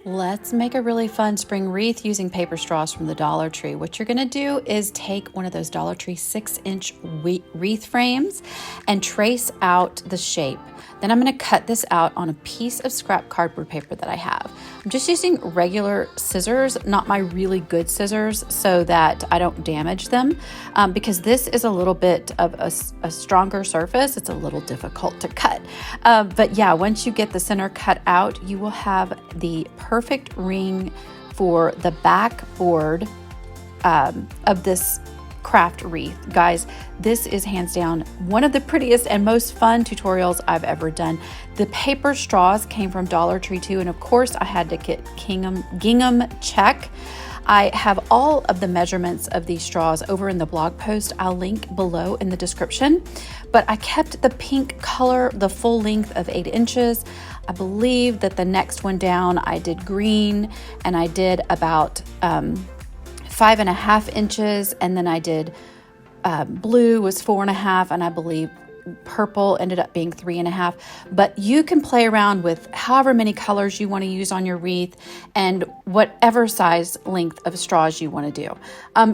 Let's make a really fun spring wreath using paper straws from the Dollar Tree. What you're gonna do is take one of those Dollar Tree 6-inch wreath frames and trace out the shape. Then I'm gonna cut this out on a piece of scrap cardboard paper that I have. I'm just using regular scissors, not my really good scissors, so that I don't damage them, because this is a little bit of a stronger surface. It's a little difficult to cut. But yeah, once you get the center cut out, you will have the perfect ring for the backboard of this craft wreath. Guys, this is hands down one of the prettiest and most fun tutorials I've ever done. The paper straws came from Dollar Tree too, and of course I had to get gingham check. I have all of the measurements of these straws over in the blog post. I'll link below in the description, but I kept the pink color, the full length of 8 inches. I believe that the next one down, I did green, and I did about 5.5 inches, and then I did blue was 4.5, and I believe purple ended up being 3.5. But you can play around with however many colors you want to use on your wreath and whatever size length of straws you want to do.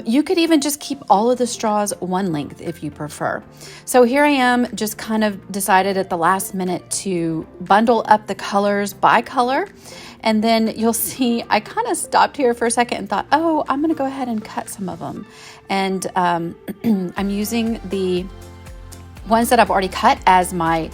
You could even just keep all of the straws one length if you prefer. So here I am, just kind of decided at the last minute to bundle up the colors by color. And then you'll see I kind of stopped here for a second and thought, oh, I'm going to go ahead and cut some of them. And I'm using the ones that I've already cut as my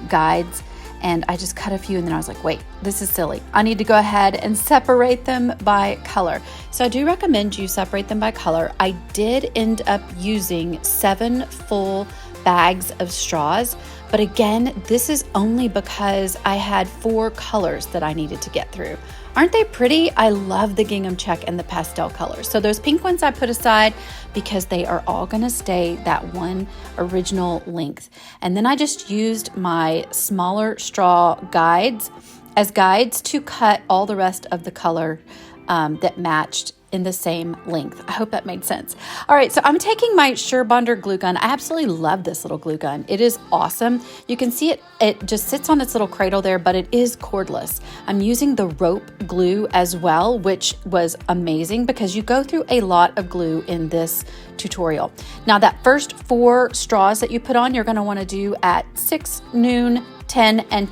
guides. And I just cut a few, and then I was like, wait, this is silly. I need to go ahead and separate them by color. So I do recommend you separate them by color. I did end up using 7 full bags of straws. But again, this is only because I had 4 colors that I needed to get through. Aren't they pretty? I love the gingham check and the pastel colors. So those pink ones I put aside because they are all gonna stay that one original length. And then I just used my smaller straw guides as guides to cut all the rest of the color that matched in the same length. I hope that made sense. All right, so I'm taking my Surebonder glue gun. I absolutely love this little glue gun. It is awesome. You can see it just sits on its little cradle there, but it is cordless. I'm using the rope glue as well, which was amazing because you go through a lot of glue in this tutorial. Now that first 4 straws that you put on, you're gonna wanna do at 6, noon, 10, and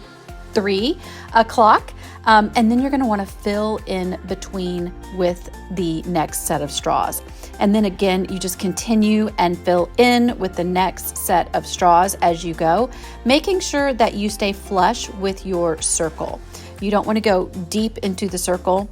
3 o'clock. And then you're going to want to fill in between with the next set of straws. And then again, you just continue and fill in with the next set of straws as you go, making sure that you stay flush with your circle. You don't want to go deep into the circle.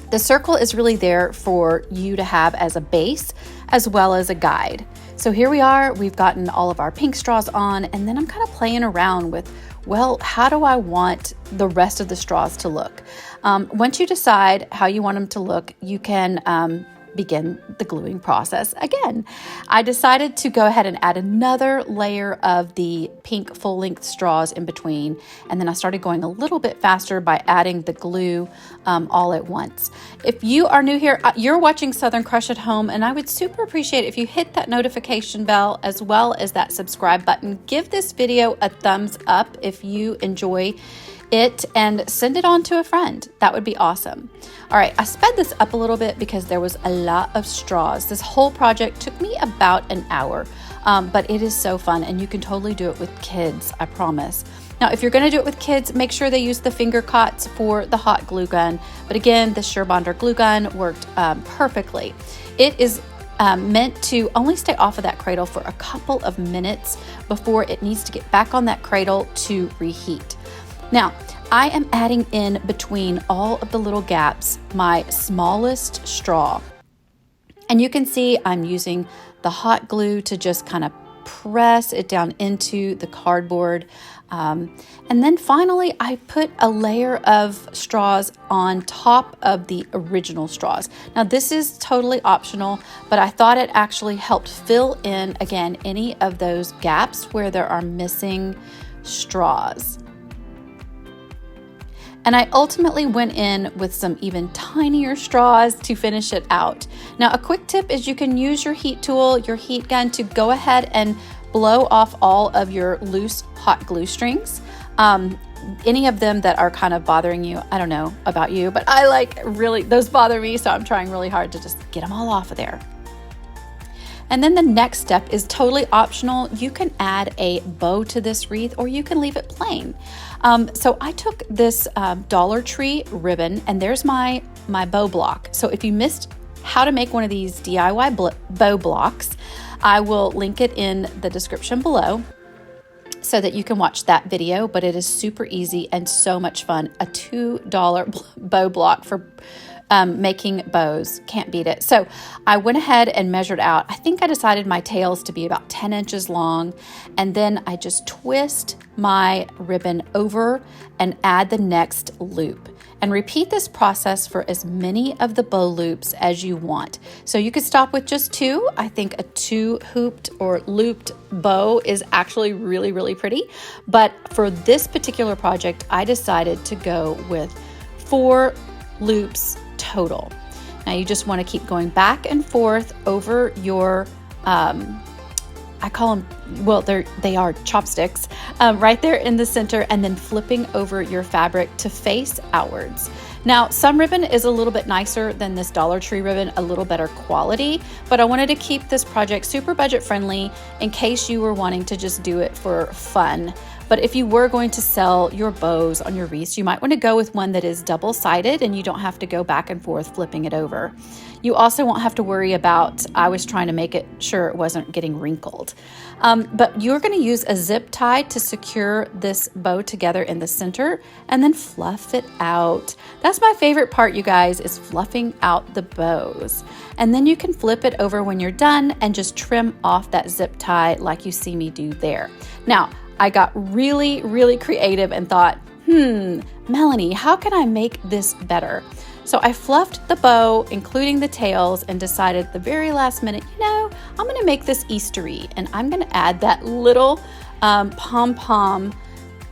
The circle is really there for you to have as a base as well as a guide. So here we are, we've gotten all of our pink straws on, and then I'm kind of playing around with, well, how do I want the rest of the straws to look? Once you decide how you want them to look, you can begin the gluing process again. I decided to go ahead and add another layer of the pink full-length straws in between, and then I started going a little bit faster by adding the glue all at once. If you are new here, you're watching Southern Crush at Home, and I would super appreciate if you hit that notification bell as well as that subscribe button. Give this video a thumbs up if you enjoy it, and send it on to a friend. That would be awesome. All right, I sped this up a little bit because there was a lot of straws. This whole project took me about an hour, but it is so fun, and you can totally do it with kids, I promise. Now, if you're gonna do it with kids, make sure they use the finger cots for the hot glue gun. But again, the Surebonder glue gun worked perfectly. It is meant to only stay off of that cradle for a couple of minutes before it needs to get back on that cradle to reheat. Now, I am adding in between all of the little gaps my smallest straw. And you can see I'm using the hot glue to just kind of press it down into the cardboard. And then finally, I put a layer of straws on top of the original straws. Now, this is totally optional, but I thought it actually helped fill in, again, any of those gaps where there are missing straws. And I ultimately went in with some even tinier straws to finish it out. Now, a quick tip is you can use your heat tool, your heat gun, to go ahead and blow off all of your loose hot glue strings. any of them that are kind of bothering you, I don't know about you, but I like really, those bother me. So I'm trying really hard to just get them all off of there. And then the next step is totally optional. You can add a bow to this wreath, or you can leave it plain. So I took this Dollar Tree ribbon, and there's my bow block. So if you missed how to make one of these DIY bow blocks, I will link it in the description below so that you can watch that video, but it is super easy and so much fun. A $2 bow block for making bows. Can't beat it. So I went ahead and measured out. I think I decided my tails to be about 10 inches long. And then I just twist my ribbon over and add the next loop. And repeat this process for as many of the bow loops as you want. So you could stop with just 2. I think a 2-hooped or looped bow is actually really, really pretty. But for this particular project, I decided to go with 4 loops total. Now you just want to keep going back and forth over your, I call them, well, they are chopsticks, right there in the center, and then flipping over your fabric to face outwards. Now, some ribbon is a little bit nicer than this Dollar Tree ribbon, a little better quality, but I wanted to keep this project super budget friendly in case you were wanting to just do it for fun. But if you were going to sell your bows on your wreaths, you might want to go with one that is double-sided and you don't have to go back and forth flipping it over. You also won't have to worry about, I was trying to make it sure it wasn't getting wrinkled. But you're going to use a zip tie to secure this bow together in the center and then fluff it out. That's my favorite part, you guys, is fluffing out the bows. And then you can flip it over when you're done and just trim off that zip tie like you see me do there. Now, I got really, really creative and thought, Melanie, how can I make this better? So I fluffed the bow, including the tails, and decided at the very last minute, I'm going to make this Eastery, and I'm going to add that little pom-pom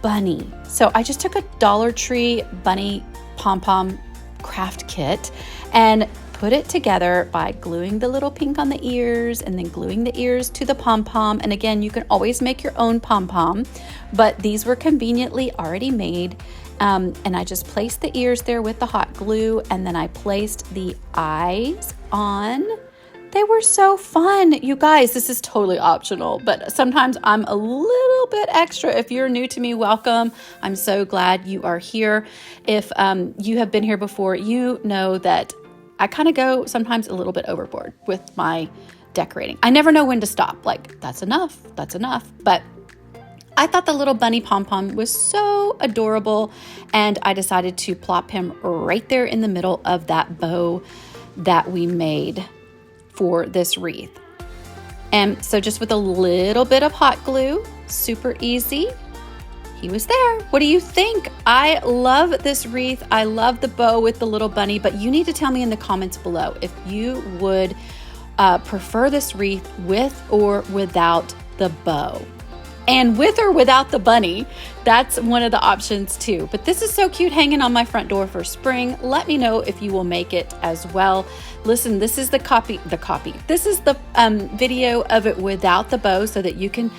bunny. So I just took a Dollar Tree bunny pom-pom craft kit and put it together by gluing the little pink on the ears and then gluing the ears to the pom-pom. And again, you can always make your own pom-pom, but these were conveniently already made. And I just placed the ears there with the hot glue, and then I placed the eyes on. They were so fun. You guys, this is totally optional, but sometimes I'm a little bit extra. If you're new to me, welcome. I'm so glad you are here. If you have been here before, you know that I kind of go sometimes a little bit overboard with my decorating. I never know when to stop. Like, that's enough. But I thought the little bunny pom-pom was so adorable, and I decided to plop him right there in the middle of that bow that we made for this wreath. And so just with a little bit of hot glue, super easy, he was there. What do you think? I love this wreath. I love the bow with the little bunny, but you need to tell me in the comments below if you would prefer this wreath with or without the bow. And with or without the bunny, that's one of the options too. But this is so cute hanging on my front door for spring. Let me know if you will make it as well. Listen, this is This is the video of it without the bow so that you can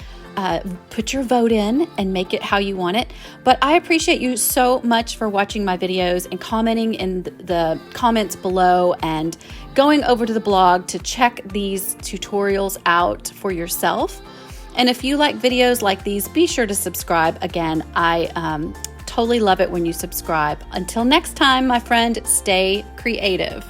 put your vote in and make it how you want it. But I appreciate you so much for watching my videos and commenting in the comments below and going over to the blog to check these tutorials out for yourself. And if you like videos like these, be sure to subscribe. Again, I totally love it when you subscribe. Until next time, my friend, stay creative.